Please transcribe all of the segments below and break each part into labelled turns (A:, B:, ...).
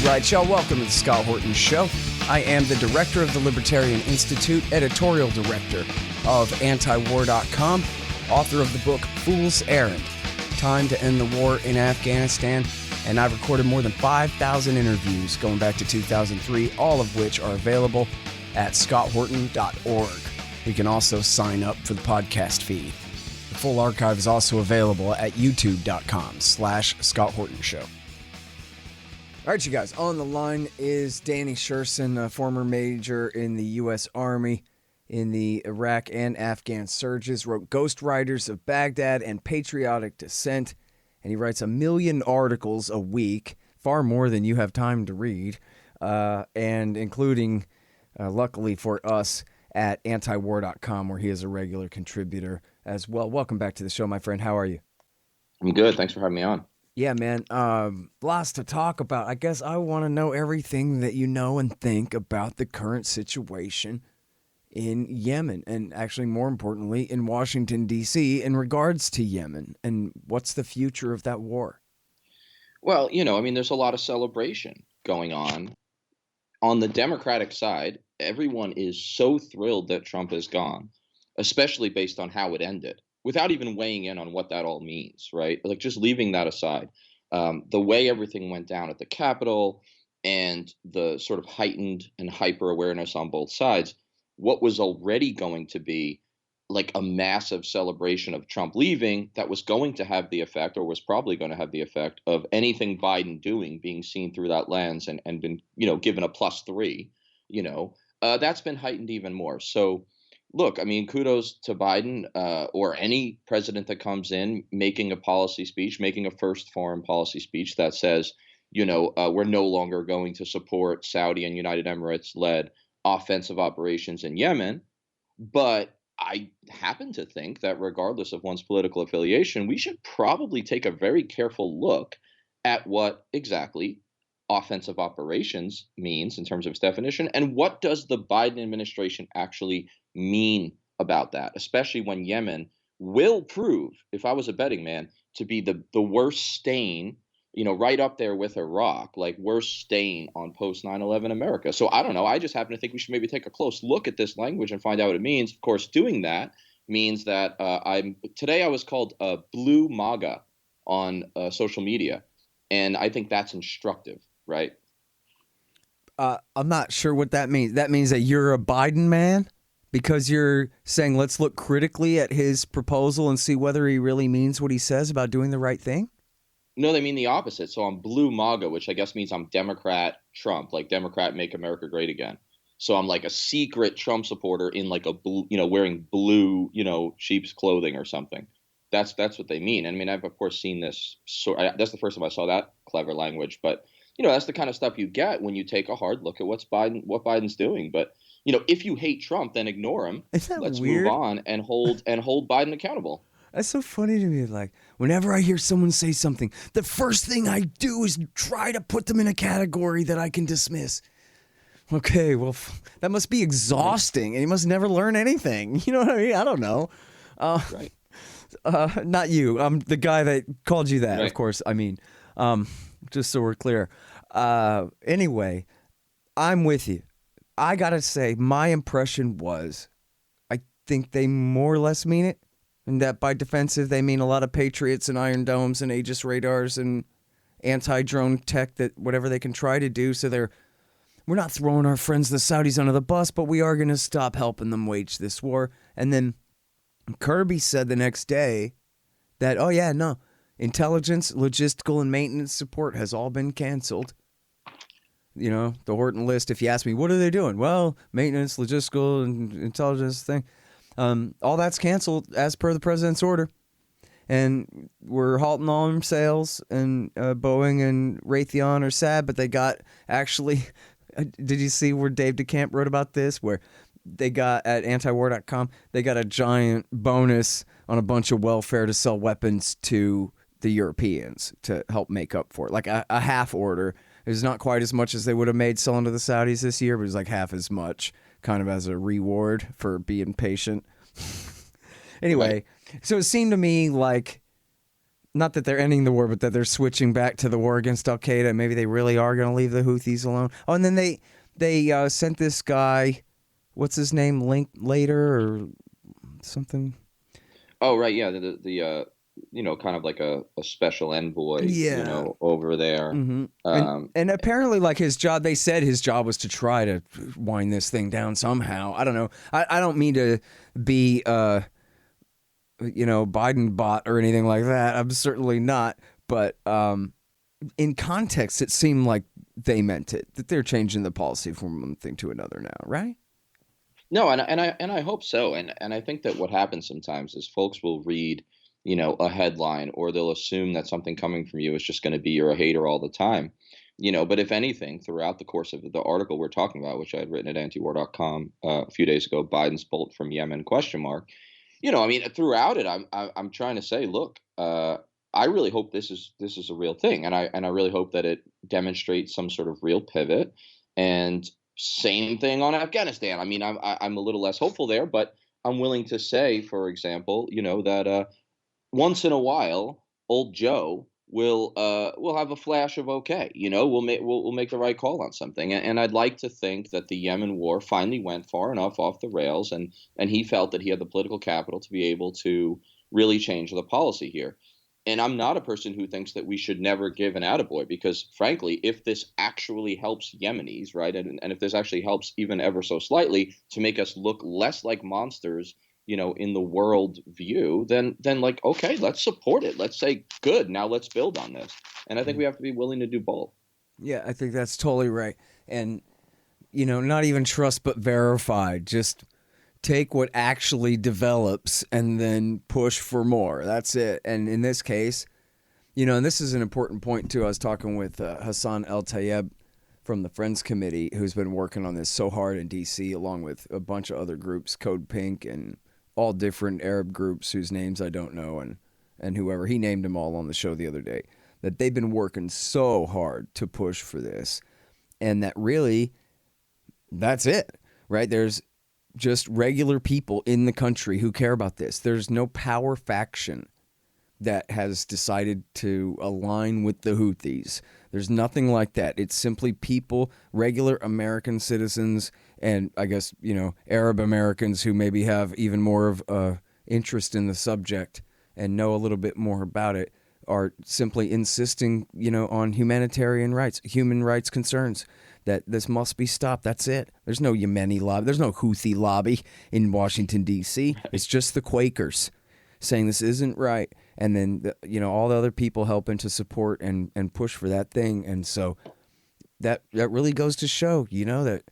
A: right, y'all, welcome to the Scott Horton Show. I am the director of the Libertarian Institute, editorial director of antiwar.com, author of the book Fool's Errand, Time to End the War in Afghanistan, and I've recorded more than 5,000 interviews going back to 2003, all of which are available at scotthorton.org. You can also sign up for the podcast feed. The full archive is also available at youtube.com/Scott Horton Show. All right, you guys, on the line is Danny Sjursen, a former major in the U.S. Army in the Iraq and Afghan surges, wrote Ghost Riders of Baghdad and Patriotic Dissent, and he writes 1 million articles a week, far more than you have time to read, and including, luckily for us, at antiwar.com, where he is a regular contributor as well. Welcome back to the show, my friend. How are you?
B: I'm good. Thanks for having me on.
A: Yeah, man. Lots to talk about. I guess I want to know everything that you know and think about the current situation in Yemen, and actually, more importantly, in Washington, D.C. in regards to Yemen, and what's the future of that war?
B: Well, there's a lot of celebration going on. On the Democratic side, everyone is so thrilled that Trump is gone, especially based on how it ended, without even weighing in on what that all means, right? Like, just leaving that aside, the way everything went down at the Capitol and the sort of heightened and hyper awareness on both sides, what was already going to be like a massive celebration of Trump leaving that was going to have the effect, or was probably going to have the effect, of anything Biden doing being seen through that lens and been, given a +3, that's been heightened even more. So, look, kudos to Biden or any president that comes in making a policy speech, making a first foreign policy speech that says, we're no longer going to support Saudi and United Emirates-led offensive operations in Yemen. But I happen to think that regardless of one's political affiliation, we should probably take a very careful look at what exactly offensive operations means in terms of its definition, and what does the Biden administration actually mean about that, especially when Yemen will prove, if I was a betting man, to be the worst stain, right up there with Iraq, like worst stain on post 9/11 America. So I don't know. I just happen to think we should maybe take a close look at this language and find out what it means. Of course, doing that means that today I was called Blue MAGA on social media, and I think that's instructive, right?
A: I'm not sure what that means. That means that you're a Biden man? Because you're saying let's look critically at his proposal and see whether he really means what he says about doing the right thing?
B: No, they mean the opposite. So I'm Blue MAGA, which I guess means I'm Democrat Trump, like Democrat Make America Great Again. So I'm like a secret Trump supporter in like a blue, wearing blue, sheep's clothing or something. That's what they mean. And I've of course seen this. That's the first time I saw that clever language. But that's the kind of stuff you get when you take a hard look at what Biden's doing. But if you hate Trump, then ignore him. Let's
A: weird?
B: Move on and hold Biden accountable.
A: That's so funny to me. Like, whenever I hear someone say something, the first thing I do is try to put them in a category that I can dismiss. Okay, well, that must be exhausting, and you must never learn anything. You know what I mean? I don't know.
B: Right.
A: Not you. I'm the guy that called you that,
B: right.
A: Of course. Just so we're clear. Anyway, I'm with you. I gotta say, my impression was, I think they more or less mean it. And that by defensive, they mean a lot of Patriots and Iron Domes and Aegis radars and anti-drone tech, that whatever they can try to do. So we're not throwing our friends the Saudis under the bus, but we are going to stop helping them wage this war. And then Kirby said the next day that, intelligence, logistical, and maintenance support has all been canceled. The Horton list, if you ask me, what are they doing? Well, maintenance, logistical, and intelligence thing. All that's canceled as per the president's order. And we're halting arms sales, and Boeing and Raytheon are sad, but they got actually, did you see where Dave DeCamp wrote about this? Where they got at antiwar.com, they got a giant bonus on a bunch of welfare to sell weapons to the Europeans to help make up for it. Like a half order. It's not quite as much as they would have made selling to the Saudis this year, but it's like half as much, kind of as a reward for being patient. Anyway, So it seemed to me like not that they're ending the war, but that they're switching back to the war against Al Qaeda. Maybe they really are going to leave the Houthis alone. Oh, and then they sent this guy, what's his name, Linklater or something.
B: Oh, right, yeah, the kind of like a special envoy,
A: Yeah.
B: over there.
A: Mm-hmm. And apparently, like his job, they said his job was to try to wind this thing down somehow. I don't know. I don't mean to be, Biden bot or anything like that. I'm certainly not. But in context, it seemed like they meant it, that they're changing the policy from one thing to another now, right?
B: No, and I hope so. And I think that what happens sometimes is folks will read, a headline, or they'll assume that something coming from you is just going to be you're a hater all the time. But if anything, throughout the course of the article we're talking about, which I had written at antiwar.com a few days ago, Biden's bolt from Yemen question mark. Throughout it, I'm trying to say, look, I really hope this is a real thing, and I really hope that it demonstrates some sort of real pivot. And same thing on Afghanistan. I mean, I'm a little less hopeful there, but I'm willing to say, for example, that once in a while, old Joe will have a flash of okay. We'll make the right call on something. And I'd like to think that the Yemen war finally went far enough off the rails, and he felt that he had the political capital to be able to really change the policy here. And I'm not a person who thinks that we should never give an attaboy, because frankly, if this actually helps Yemenis, right, and if this actually helps even ever so slightly to make us look less like monsters, in the world view, then like, okay, let's support it. Let's say, good, now let's build on this. And I think we have to be willing to do both.
A: Yeah, I think that's totally right. And, not even trust but verify. Just take what actually develops and then push for more. That's it. And in this case, and this is an important point too. I was talking with Hassan El-Tayeb from the Friends Committee, who's been working on this so hard in D.C. along with a bunch of other groups, Code Pink and all different Arab groups whose names I don't know, and whoever. He named them all on the show the other day, that they've been working so hard to push for this, and that really, that's it, right? There's just regular people in the country who care about this. There's no power faction that has decided to align with the Houthis. There's nothing like that. It's simply people, regular American citizens, and I guess, Arab Americans who maybe have even more of interest in the subject and know a little bit more about it, are simply insisting, on humanitarian rights, human rights concerns, that this must be stopped. That's it. There's no Yemeni lobby. There's no Houthi lobby in Washington, D.C. It's just the Quakers saying this isn't right. And then, all the other people helping to support and push for that thing. And so that really goes to show, that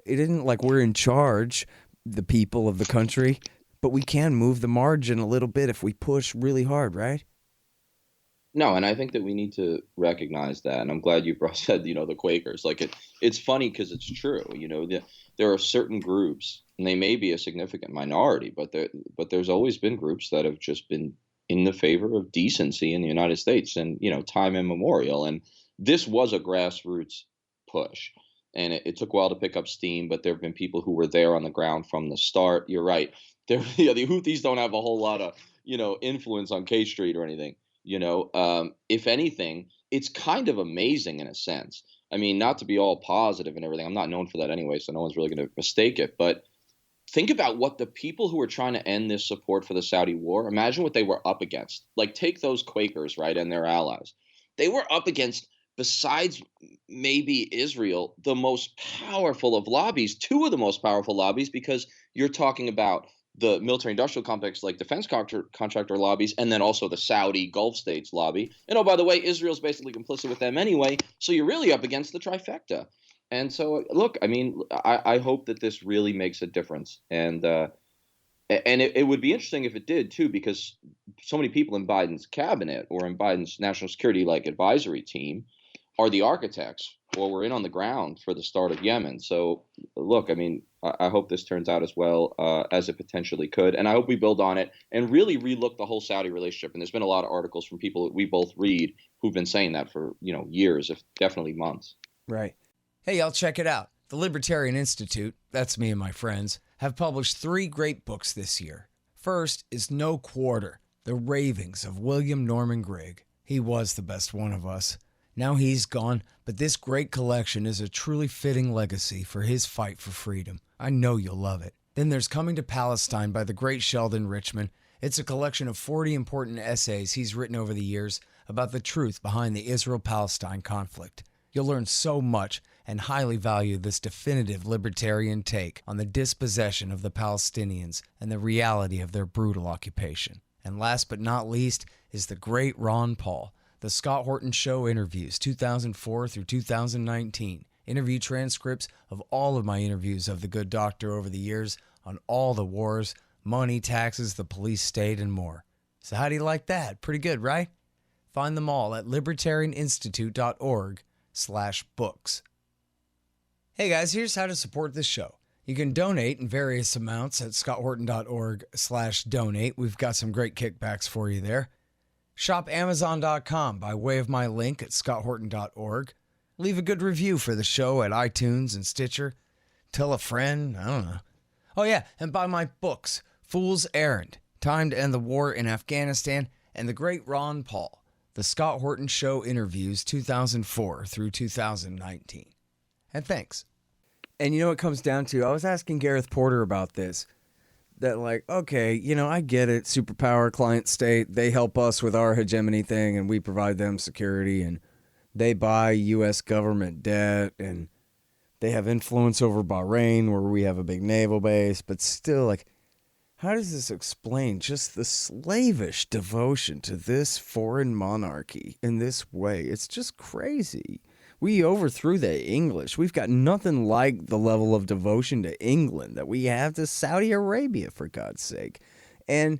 A: it isn't like we're in charge, the people of the country, but we can move the margin a little bit if we push really hard, right?
B: No, and I think that we need to recognize that. And I'm glad you said, the Quakers. Like it's funny because it's true. There are certain groups, and they may be a significant minority, but there's always been groups that have just been in the favor of decency in the United States, and time immemorial. And this was a grassroots push, and it took a while to pick up steam. But there have been people who were there on the ground from the start. You're right. The Houthis don't have a whole lot of influence on K Street or anything. If anything, it's kind of amazing in a sense. I mean, not to be all positive and everything. I'm not known for that anyway, so no one's really going to mistake it. But think about what the people who are trying to end this support for the Saudi war, imagine what they were up against. Like, take those Quakers, right, and their allies. They were up against, besides maybe Israel, the most powerful of lobbies, two of the most powerful lobbies, because you're talking about the military-industrial complex, like defense contractor lobbies, and then also the Saudi Gulf states lobby. And oh, by the way, Israel's basically complicit with them anyway, so you're really up against the trifecta. And so, look, I mean, I hope that this really makes a difference. And it would be interesting if it did, too, because so many people in Biden's cabinet or in Biden's national security advisory team are the architects or were in on the ground for the start of Yemen. So, look, I mean, I hope this turns out as well as it potentially could. And I hope we build on it and really relook the whole Saudi relationship. And there's been a lot of articles from people that we both read who've been saying that for, years, if definitely months.
A: Right. Hey, y'all, check it out. The Libertarian Institute, that's me and my friends, have published 3 great books this year. First is No Quarter, The ravings of William Norman Grigg. He was the best one of us. Now he's gone, but this great collection is a truly fitting legacy for his fight for freedom. I know you'll love it. Then there's Coming to Palestine by the great Sheldon Richman. It's a collection of 40 important essays he's written over the years about the truth behind the Israel-Palestine conflict. You'll learn so much and highly value this definitive libertarian take on the dispossession of the Palestinians and the reality of their brutal occupation. And last but not least is the great Ron Paul, The Scott Horton Show Interviews, 2004 through 2019. Interview transcripts of all of my interviews of the good doctor over the years on all the wars, money, taxes, the police state, and more. So how do you like that? Pretty good, right? Find them all at libertarianinstitute.org/books. Hey guys, here's how to support this show. You can donate in various amounts at scotthorton.org/donate. We've got some great kickbacks for you there. Shop Amazon.com by way of my link at scotthorton.org. Leave a good review for the show at iTunes and Stitcher. Tell a friend, I don't know. Oh yeah, and buy my books, Fool's Errand, Time to End the War in Afghanistan, and The Great Ron Paul, The Scott Horton Show Interviews 2004 through 2019. And thanks. And you know what it comes down to? I was asking Gareth Porter about this. That like, okay, you know, I get it. Superpower, client state, they help us with our hegemony thing and we provide them security and they buy U.S. government debt and they have influence over Bahrain where we have a big naval base. But still, like, how does this explain just the slavish devotion to this foreign monarchy in this way? It's just crazy. We overthrew the English. We've got nothing like the level of devotion to England that we have to Saudi Arabia, for God's sake. And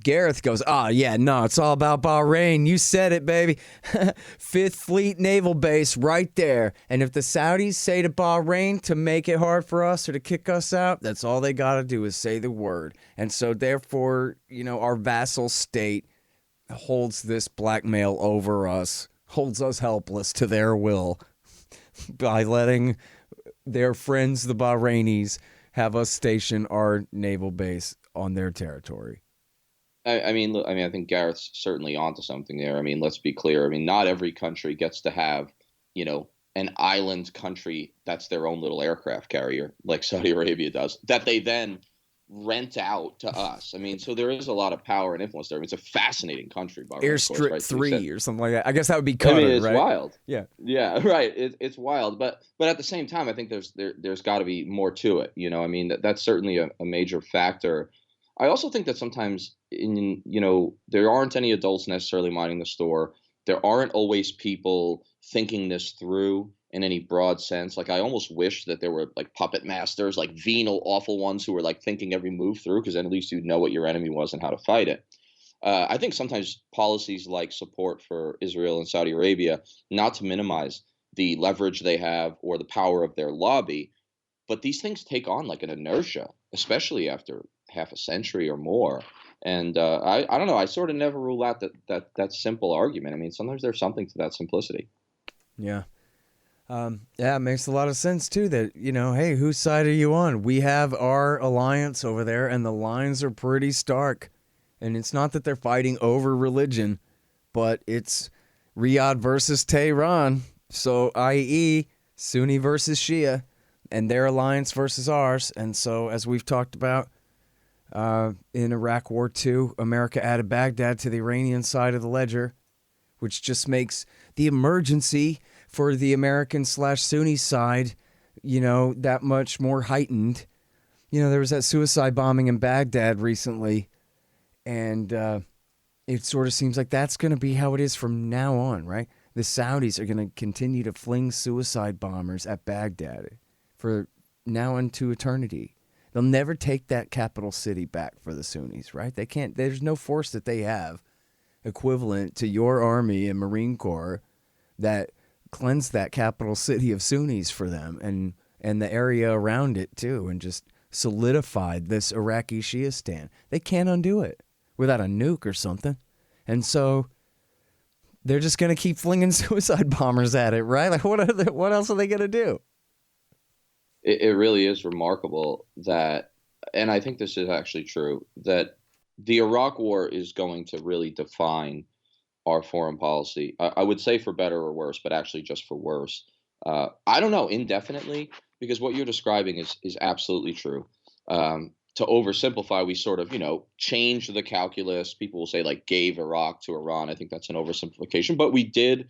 A: Gareth goes, yeah, no, it's all about Bahrain. You said it, baby. Fifth Fleet Naval Base right there. And if the Saudis say to Bahrain to make it hard for us or to kick us out, that's all they got to do is say the word. And so therefore, you know, our vassal state holds this blackmail over us, holds us helpless to their will by letting their friends, the Bahrainis, have us station our naval base on their territory.
B: I mean, I think Gareth's certainly onto something there. I mean, let's be clear. I mean, not every country gets to have, you know, an island country that's their own little aircraft carrier, like Saudi Arabia does, that they then rent out to us. I mean, so there is a lot of power and influence there. I mean, it's a fascinating country.
A: Airstrip right? 3 or something like that. I guess that would be Qatar,
B: I mean, it's
A: right?
B: wild.
A: Yeah.
B: Yeah, right. It's wild. But at the same time, I think there's got to be more to it. You know, I mean, that's certainly a major factor. I also think that sometimes, there aren't any adults necessarily minding the store. There aren't always people thinking this through in any broad sense. Like, I almost wish that there were like puppet masters, like venal, awful ones who were like thinking every move through, because then at least you'd know what your enemy was and how to fight it. I think sometimes policies like support for Israel and Saudi Arabia, not to minimize the leverage they have or the power of their lobby, but these things take on like an inertia, especially after half a century or more. And I don't know. I sort of never rule out that simple argument. I mean, sometimes there's something to that simplicity.
A: Yeah. Yeah, it makes a lot of sense, too, that, hey, whose side are you on? We have our alliance over there, and the lines are pretty stark. And it's not that they're fighting over religion, but it's Riyadh versus Tehran. So, i.e., Sunni versus Shia, and their alliance versus ours. And so, as we've talked about, in Iraq War II, America added Baghdad to the Iranian side of the ledger, which just makes the emergency for the American/Sunni side, that much more heightened. There was that suicide bombing in Baghdad recently, and it sort of seems like that's going to be how it is from now on, right? The Saudis are going to continue to fling suicide bombers at Baghdad for now into eternity. They'll never take that capital city back for the Sunnis, right? They can't. There's no force that they have equivalent to your army and Marine Corps that cleansed that capital city of Sunnis for them and the area around it too, and just solidified this Iraqi Shiistan. They can't undo it without a nuke or something. And so they're just going to keep flinging suicide bombers at it, right? Like, what else are they going to do?
B: It really is remarkable that, and I think this is actually true, that the Iraq War is going to really define our foreign policy. I would say for better or worse, but actually just for worse. I don't know, indefinitely, because what you're describing is absolutely true. To oversimplify, we sort of, changed the calculus. People will say like gave Iraq to Iran. I think that's an oversimplification, but we did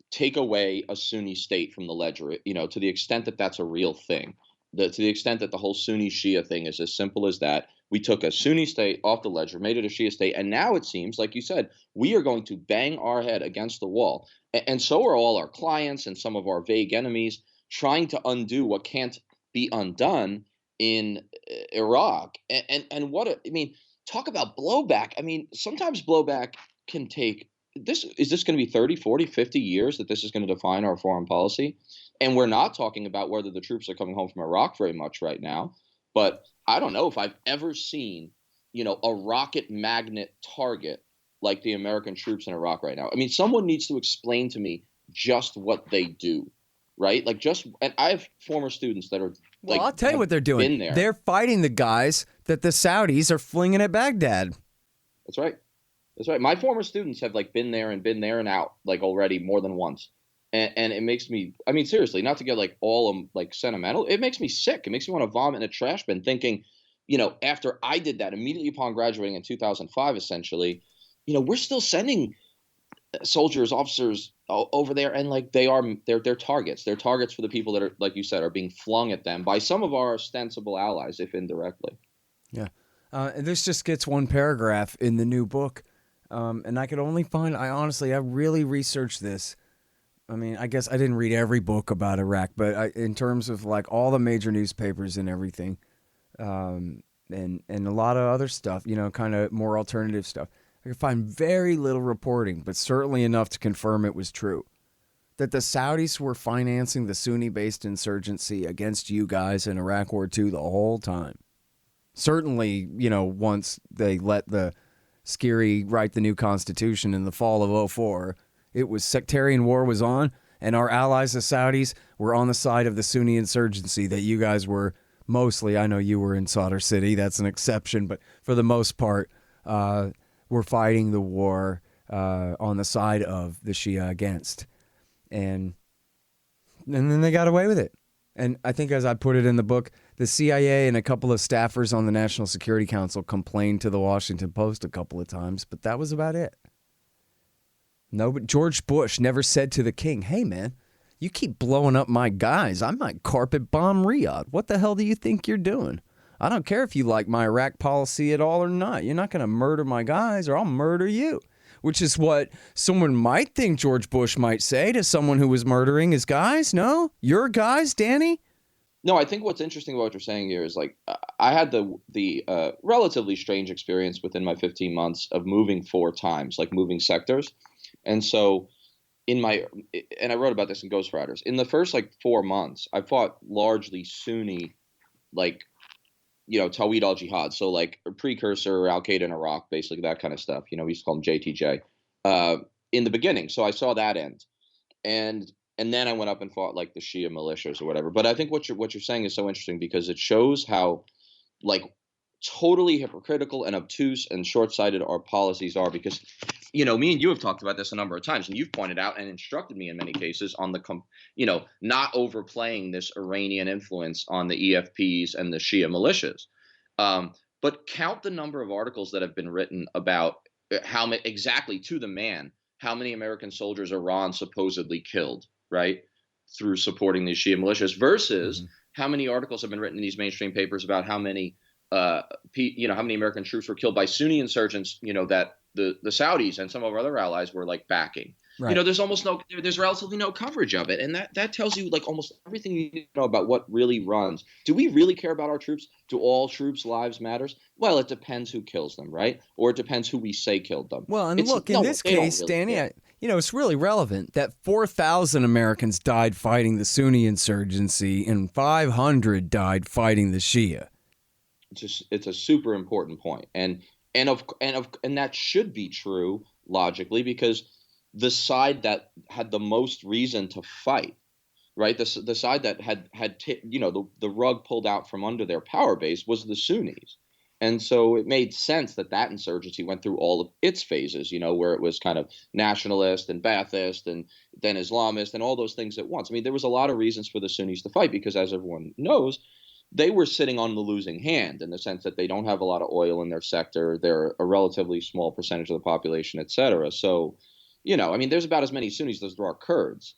B: take away a Sunni state from the ledger, to the extent that that's a real thing. To the extent that the whole Sunni Shia thing is as simple as that, we took a Sunni state off the ledger, made it a Shia state, and now it seems, like you said, we are going to bang our head against the wall. And so are all our clients and some of our vague enemies trying to undo what can't be undone in Iraq. And I mean, talk about blowback. I mean, sometimes blowback can take this. Is this going to be 30, 40, 50 years that this is going to define our foreign policy? And we're not talking about whether the troops are coming home from Iraq very much right now. But I don't know if I've ever seen, a rocket magnet target like the American troops in Iraq right now. I mean, someone needs to explain to me just what they do, right? Like and I have former students that are
A: well, I'll tell you what they're doing.
B: There.
A: They're fighting the guys that the Saudis are flinging at Baghdad.
B: That's right. That's right. My former students have been there and out already more than once. And it makes me, I mean, seriously, not to get all sentimental, it makes me sick. It makes me want to vomit in a trash bin thinking, after I did that immediately upon graduating in 2005, essentially, we're still sending soldiers, officers over there, and they're targets. They're targets for the people that are, like you said, are being flung at them by some of our ostensible allies, if indirectly.
A: Yeah. And this just gets one paragraph in the new book. And I could only find, I really researched this. I mean, I guess I didn't read every book about Iraq, but in terms of all the major newspapers and everything, and a lot of other stuff, kind of more alternative stuff, I could find very little reporting, but certainly enough to confirm it was true, that the Saudis were financing the Sunni-based insurgency against you guys in Iraq War II the whole time. Certainly, once they let the Skiri write the new constitution in the fall of 2004, it was sectarian war was on, and our allies, the Saudis, were on the side of the Sunni insurgency that you guys were mostly. I know you were in Sadr City. That's an exception. But for the most part, we're fighting the war on the side of the Shia against. And then they got away with it. And I think, as I put it in the book, the CIA and a couple of staffers on the National Security Council complained to the Washington Post a couple of times, but that was about it. No, but George Bush never said to the king, hey, man, you keep blowing up my guys. I might carpet bomb Riyadh. What the hell do you think you're doing? I don't care if you like my Iraq policy at all or not. You're not going to murder my guys or I'll murder you, which is what someone might think George Bush might say to someone who was murdering his guys. No, your guys, Danny?
B: No, I think what's interesting about what you're saying here is I had the relatively strange experience within my 15 months of moving 4 times, moving sectors. And so and I wrote about this in Ghost Riders, in the first 4 months, I fought largely Sunni, Tawhid al-Jihad. So a precursor, Al-Qaeda in Iraq, basically that kind of stuff. We used to call them JTJ in the beginning. So I saw that end. And then I went up and fought the Shia militias or whatever. But I think what you're saying is so interesting because it shows how totally hypocritical and obtuse and short-sighted our policies are because, me and you have talked about this a number of times and you've pointed out and instructed me in many cases on not overplaying this Iranian influence on the EFPs and the Shia militias. But count the number of articles that have been written about exactly to the man, how many American soldiers Iran supposedly killed, right, through supporting these Shia militias versus how many articles have been written in these mainstream papers about how many how many American troops were killed by Sunni insurgents, that the Saudis and some of our other allies were backing. Right. There's relatively no coverage of it. And that tells you almost everything you need to know about what really runs. Do we really care about our troops? Do all troops' lives matters? Well, it depends who kills them, right? Or it depends who we say killed them.
A: Well, and look, in this case, Danny, it's really relevant that 4,000 Americans died fighting the Sunni insurgency and 500 died fighting the Shia.
B: It's a super important point. And that should be true logically because the side that had the most reason to fight, right? The side that had the rug pulled out from under their power base was the Sunnis. And so it made sense that that insurgency went through all of its phases, where it was kind of nationalist and Ba'athist and then Islamist and all those things at once. I mean, there was a lot of reasons for the Sunnis to fight because, as everyone knows, they were sitting on the losing hand in the sense that they don't have a lot of oil in their sector. They're a relatively small percentage of the population, et cetera. So, I mean, there's about as many Sunnis as there are Kurds.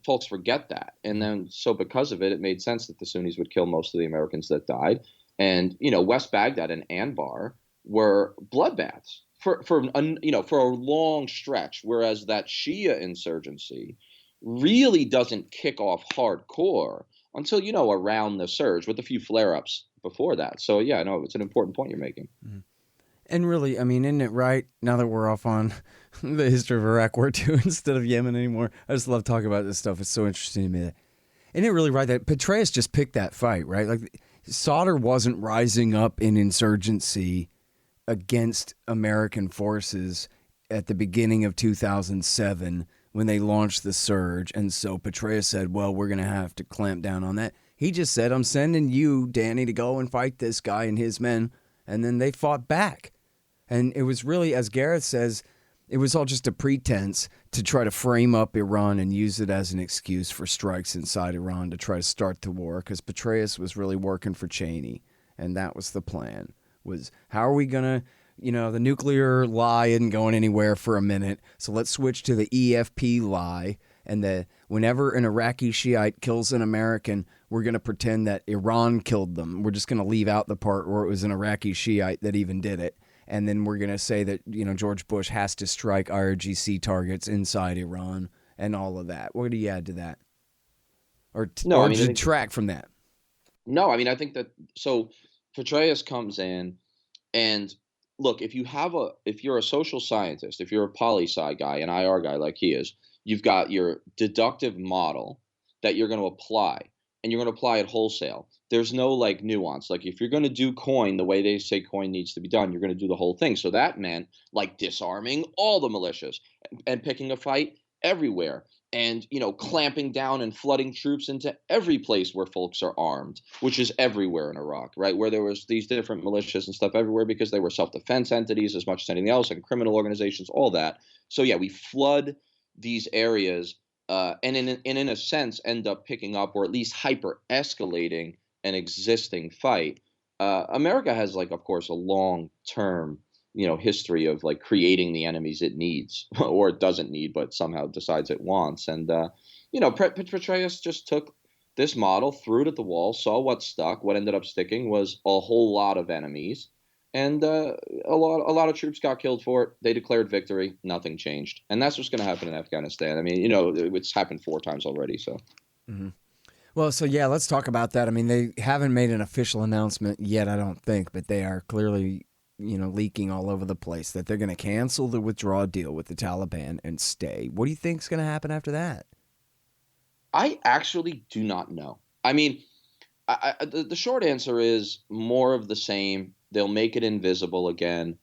B: Folks forget that. And then so because of it, it made sense that the Sunnis would kill most of the Americans that died. And, West Baghdad and Anbar were bloodbaths for a long stretch, whereas that Shia insurgency really doesn't kick off hardcore until, around the surge with a few flare-ups before that. So, yeah, no, it's an important point you're making.
A: Mm-hmm. And really, I mean, isn't it right, now that we're off on the history of Iraq War II instead of Yemen anymore? I just love talking about this stuff. It's so interesting to me. Isn't it really right that Petraeus just picked that fight, right? Like, Sadr wasn't rising up in insurgency against American forces at the beginning of 2007 when they launched the surge. And so Petraeus said, well, we're going to have to clamp down on that. He just said, I'm sending you, Danny, to go and fight this guy and his men. And then they fought back. And it was really, as Gareth says, it was all just a pretense to try to frame up Iran and use it as an excuse for strikes inside Iran to try to start the war, because Petraeus was really working for Cheney. And that was the plan, was how are we going to, the nuclear lie isn't going anywhere for a minute, so let's switch to the EFP lie. And whenever an Iraqi Shiite kills an American, we're going to pretend that Iran killed them. We're just going to leave out the part where it was an Iraqi Shiite that even did it. And then we're going to say that, George Bush has to strike IRGC targets inside Iran and all of that. What do you add to that? Or detract from that?
B: No, I mean, I think that, so Petraeus comes in and look, if you're a social scientist, if you're a poli-sci guy, an IR guy like he is, you've got your deductive model that you're going to apply, and you're going to apply it wholesale. There's no like nuance. Like if you're going to do coin the way they say coin needs to be done, you're going to do the whole thing. So that meant like disarming all the militias and picking a fight everywhere and, clamping down and flooding troops into every place where folks are armed, which is everywhere in Iraq, right? Where there was these different militias and stuff everywhere because they were self-defense entities as much as anything else and criminal organizations, all that. So yeah, we flood these areas and in a sense end up picking up or at least hyper escalating an existing fight. America has of course a long term history of creating the enemies it needs or it doesn't need but somehow decides it wants. And Petraeus just took this model, threw it at the wall, saw what stuck. What ended up sticking was a whole lot of enemies. And a lot of troops got killed for it. They declared victory. Nothing changed. And that's what's going to happen in Afghanistan. I mean, it's happened 4 times already. So,
A: mm-hmm. Well, so yeah, let's talk about that. I mean, they haven't made an official announcement yet, I don't think, but they are clearly, leaking all over the place that they're going to cancel the withdrawal deal with the Taliban and stay. What do you think is going to happen after that?
B: I actually do not know. I mean, the short answer is more of the same. They'll make it invisible again.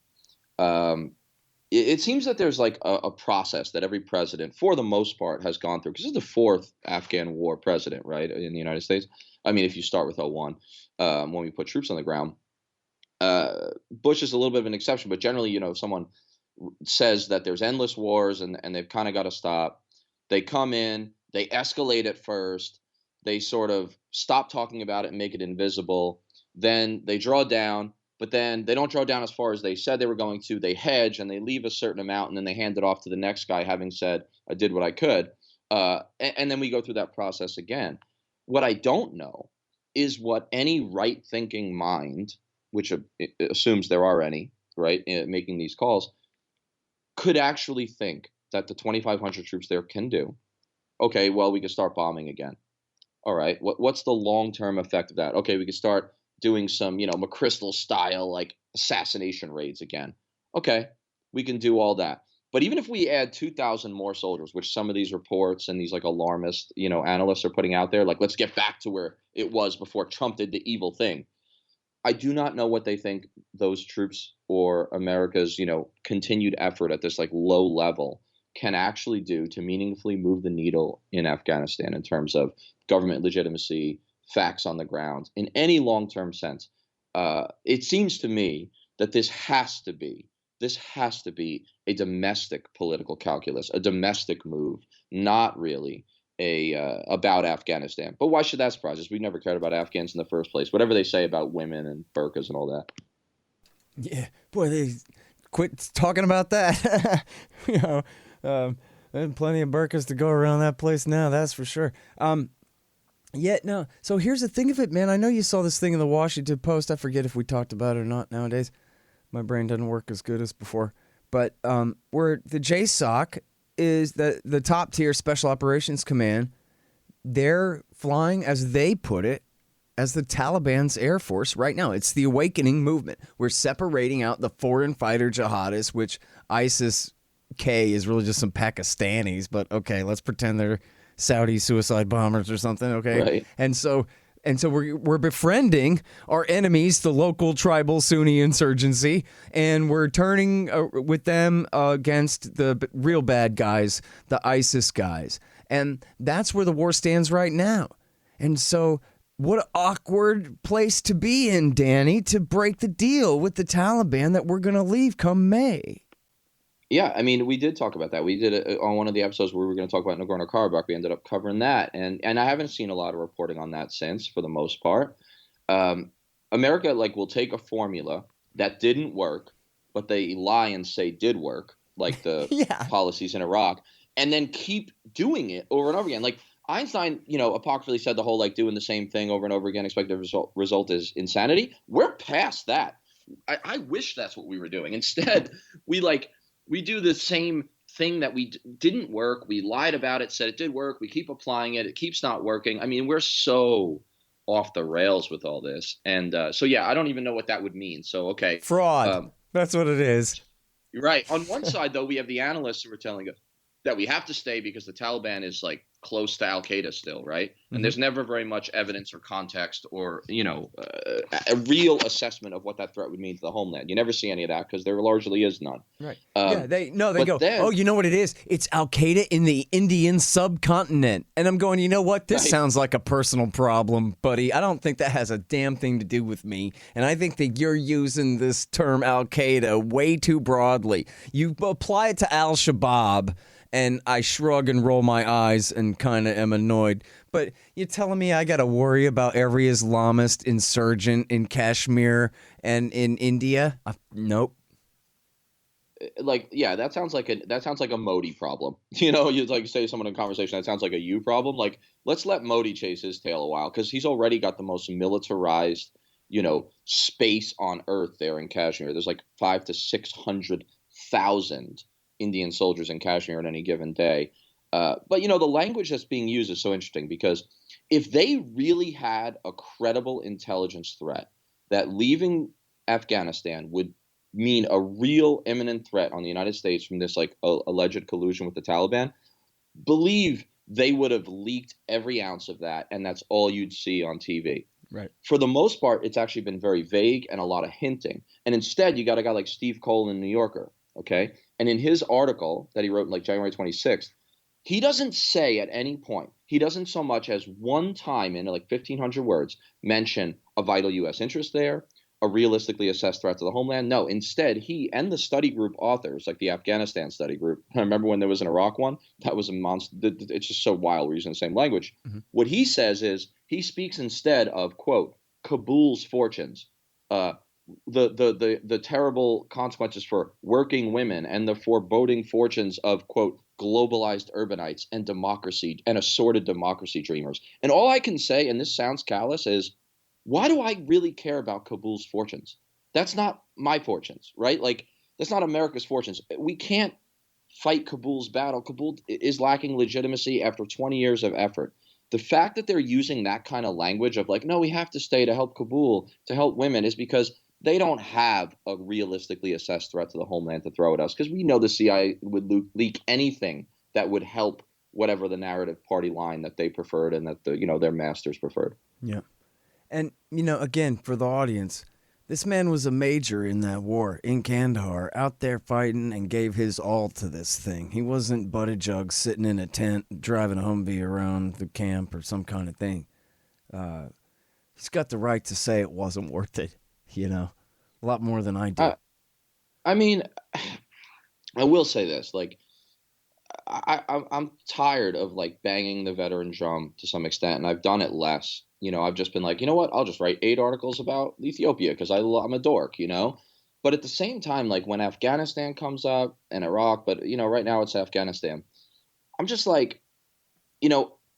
B: It seems that there's a process that every president, for the most part, has gone through. Because this is the 4th Afghan war president, right, in the United States. I mean, if you start with 01, when we put troops on the ground. Bush is a little bit of an exception, but generally, if someone says that there's endless wars and they've kind of got to stop, they come in, they escalate at first, they sort of stop talking about it and make it invisible. Then they draw down. But then they don't draw down as far as they said they were going to. They hedge and they leave a certain amount and then they hand it off to the next guy having said, I did what I could. And then we go through that process again. What I don't know is what any right-thinking mind, which assumes there are any, right, making these calls, could actually think that the 2,500 troops there can do. Okay, well, we can start bombing again. All right, what's the long-term effect of that? Okay, we can start doing some, McChrystal style assassination raids again. Okay, we can do all that. But even if we add 2,000 more soldiers, which some of these reports and these alarmist, analysts are putting out there, let's get back to where it was before Trump did the evil thing. I do not know what they think those troops or America's, continued effort at this low level can actually do to meaningfully move the needle in Afghanistan in terms of government legitimacy, facts on the ground in any long-term sense. It seems to me that this has to be a domestic political calculus, a domestic move, not really about Afghanistan. But why should that surprise us? We never cared about Afghans in the first place. Whatever they say about women and burqas and all that.
A: Yeah, boy, they quit talking about that. There's plenty of burqas to go around that place now, that's for sure. Yeah, no. So here's the thing of it, man. I know you saw this thing in the Washington Post. I forget if we talked about it or not nowadays. My brain doesn't work as good as before. But where the JSOC is the top tier Special Operations Command, they're flying, as they put it, as the Taliban's Air Force right now. It's the awakening movement. We're separating out the foreign fighter jihadists, which ISIS-K is really just some Pakistanis. But okay, let's pretend they're Saudi suicide bombers or something, okay?
B: Right.
A: And so we're befriending our enemies, the local tribal Sunni insurgency, and we're turning with them against the real bad guys, the ISIS guys. And that's where the war stands right now. And so what an awkward place to be in, Danny, to break the deal with the Taliban that we're going to leave come May.
B: Yeah, I mean, we did talk about that. We did it on one of the episodes where we were going to talk about Nagorno-Karabakh. We ended up covering that, and I haven't seen a lot of reporting on that since, for the most part. America will take a formula that didn't work, but they lie and say did work, like the policies in Iraq, and then keep doing it over and over again. Like Einstein, apocryphally said the whole doing the same thing over and over again, expected result is insanity. We're past that. I wish that's what we were doing. Instead, we do the same thing that didn't work. We lied about it, said it did work. We keep applying it. It keeps not working. I mean, we're so off the rails with all this. And so, yeah, I don't even know what that would mean. So, okay.
A: Fraud. That's what it is.
B: You're right. On one side, though, we have the analysts who are telling us that we have to stay because the Taliban is close to Al-Qaeda still, right? Mm-hmm. And there's never very much evidence or context or, a real assessment of what that threat would mean to the homeland. You never see any of that because there largely is none.
A: Right. They go, oh, you know what it is? It's Al-Qaeda in the Indian subcontinent. And I'm going, you know what? This sounds like a personal problem, buddy. I don't think that has a damn thing to do with me. And I think that you're using this term Al-Qaeda way too broadly. You apply it to Al-Shabaab, and I shrug and roll my eyes and kind of am annoyed. But you're telling me I got to worry about every Islamist insurgent in Kashmir and in India? Nope.
B: That sounds like a Modi problem. You say to someone in conversation, that sounds like a you problem. Let's let Modi chase his tail a while because he's already got the most militarized, space on earth there in Kashmir. There's 500,000 to 600,000 Indian soldiers in Kashmir on any given day. But, the language that's being used is so interesting because if they really had a credible intelligence threat that leaving Afghanistan would mean a real imminent threat on the United States from this alleged collusion with the Taliban, believe they would have leaked every ounce of that, and that's all you'd see on TV.
A: Right.
B: For the most part, it's actually been very vague and a lot of hinting. And instead, you got a guy like Steve Cole in the New Yorker, okay? And in his article that he wrote in January 26th, he doesn't say at any point, he doesn't so much as one time in 1,500 words mention a vital U.S. interest there, a realistically assessed threat to the homeland. No, instead, he and the study group authors, like the Afghanistan study group, I remember when there was an Iraq one, that was a monster. It's just so wild we're using the same language. Mm-hmm. What he says is he speaks instead of, quote, Kabul's fortunes, the terrible consequences for working women and the foreboding fortunes of, quote, globalized urbanites and democracy and assorted democracy dreamers. And all I can say, and this sounds callous, is why do I really care about Kabul's fortunes? That's not my fortunes, right? That's not America's fortunes. We can't fight Kabul's battle. Kabul is lacking legitimacy after 20 years of effort. The fact that they're using that kind of language of no, we have to stay to help Kabul, to help women, is because they don't have a realistically assessed threat to the homeland to throw at us, because we know the CIA would leak anything that would help whatever the narrative party line that they preferred and that their masters preferred.
A: Yeah. And, again, for the audience, this man was a major in that war in Kandahar, out there fighting, and gave his all to this thing. He wasn't Buttigieg sitting in a tent driving a Humvee around the camp or some kind of thing. He's got the right to say it wasn't worth it. A lot more than I do.
B: I mean, I will say this, like, I'm tired of like banging the veteran drum to some extent, and I've done it less. I've just been like, you know what? I'll just write 8 articles about Ethiopia because I'm a dork, But at the same time, like when Afghanistan comes up and Iraq, but right now it's Afghanistan. I'm just like,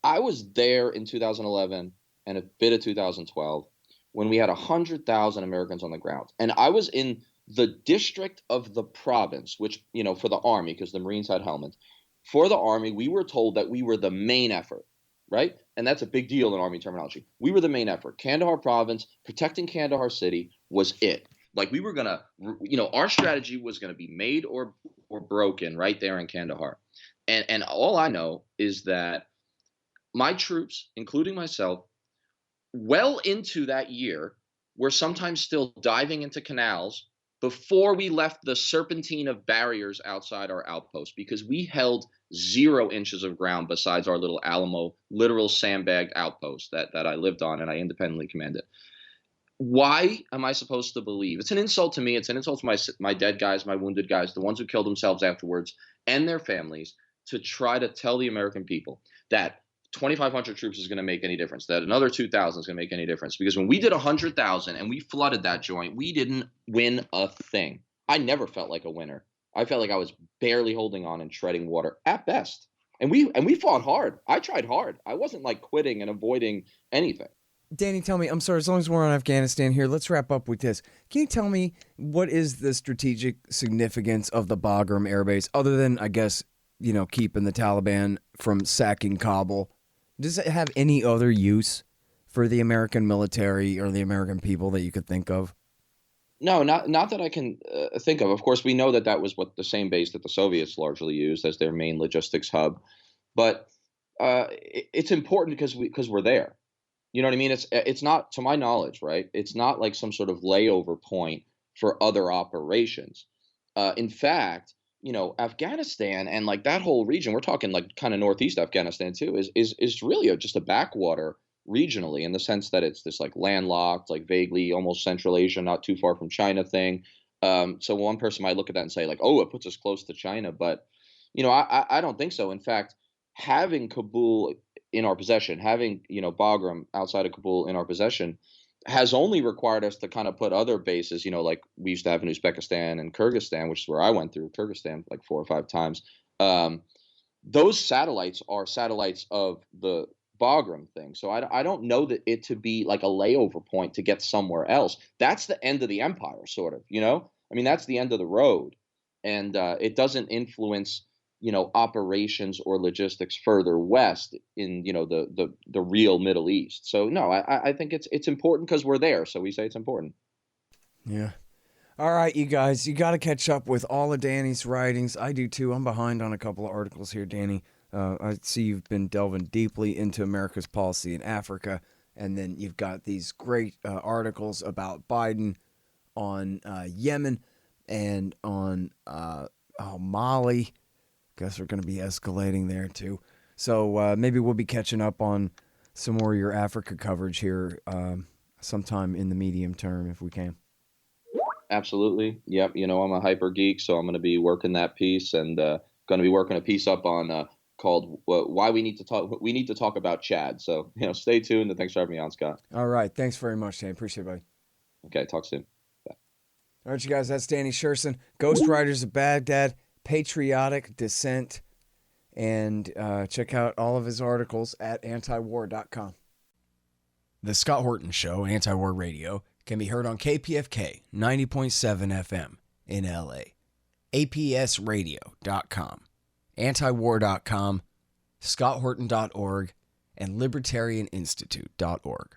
B: I was there in 2011 and a bit of 2012 when we had 100,000 Americans on the ground, and I was in the district of the province, which for the Army, because the Marines had helmets. For the Army, we were told that we were the main effort, right? And that's a big deal in Army terminology. We were the main effort. Kandahar province, protecting Kandahar city was it. Like we were going to, our strategy was going to be made or broken right there in Kandahar. And all I know is that my troops, including myself, well into that year, were sometimes still diving into canals before we left the serpentine of barriers outside our outpost, because we held 0 inches of ground besides our little Alamo, literal sandbagged outpost that I lived on and I independently commanded. Why am I supposed to believe? It's an insult to me. It's an insult to my dead guys, my wounded guys, the ones who killed themselves afterwards, and their families, to try to tell the American people that 2,500 troops is going to make any difference, that another 2,000 is going to make any difference. Because when we did 100,000 and we flooded that joint, we didn't win a thing. I never felt like a winner. I felt like I was barely holding on and treading water at best. And we fought hard. I tried hard. I wasn't like quitting and avoiding anything.
A: Danny, tell me, I'm sorry, as long as we're on Afghanistan here, let's wrap up with this. Can you tell me what is the strategic significance of the Bagram Air Base, other than, I guess, keeping the Taliban from sacking Kabul? Does it have any other use for the American military or the American people that you could think of?
B: No, not that I can think of. Of course, we know that was what the same base that the Soviets largely used as their main logistics hub. But it's important because we're there. You know what I mean? It's not, to my knowledge, right? It's not like some sort of layover point for other operations. In fact, Afghanistan and like that whole region, we're talking like kind of northeast Afghanistan too, is really just a backwater regionally, in the sense that it's this like landlocked, like vaguely almost Central Asia, not too far from China thing. So one person might look at that and say like, oh, it puts us close to China, but I don't think so. In fact, having Kabul in our possession, having Bagram outside of Kabul in our possession, has only required us to kind of put other bases, like we used to have in Uzbekistan and Kyrgyzstan, which is where I went through Kyrgyzstan like 4 or 5 times. Those satellites are satellites of the Bagram thing. So I don't know that it to be like a layover point to get somewhere else. That's the end of the empire, sort of, I mean, that's the end of the road. And it doesn't influence, operations or logistics further west in, the real Middle East. So no, I think it's important because we're there. So we say it's important.
A: Yeah. All right, you guys, you got to catch up with all of Danny's writings. I do too. I'm behind on a couple of articles here, Danny. I see you've been delving deeply into America's policy in Africa, and then you've got these great articles about Biden on Yemen and on Mali. Guess we're going to be escalating there too. So maybe we'll be catching up on some more of your Africa coverage here sometime in the medium term if we can.
B: Absolutely. Yep. I'm a hyper geek, so I'm going to be working that piece, and going to be working a piece up on called "Why We Need to Talk." We need to talk about Chad. So stay tuned, and thanks for having me on, Scott.
A: All right. Thanks very much, Dan. Appreciate it, buddy.
B: Okay. Talk soon. Bye.
A: All right, you guys. That's Danny Sjursen, Ghostwriters of Baghdad, Patriotic Dissent, and check out all of his articles at antiwar.com. The Scott Horton Show, Anti-War Radio, can be heard on KPFK 90.7 FM in LA, APSradio.com, antiwar.com, scotthorton.org, and libertarianinstitute.org.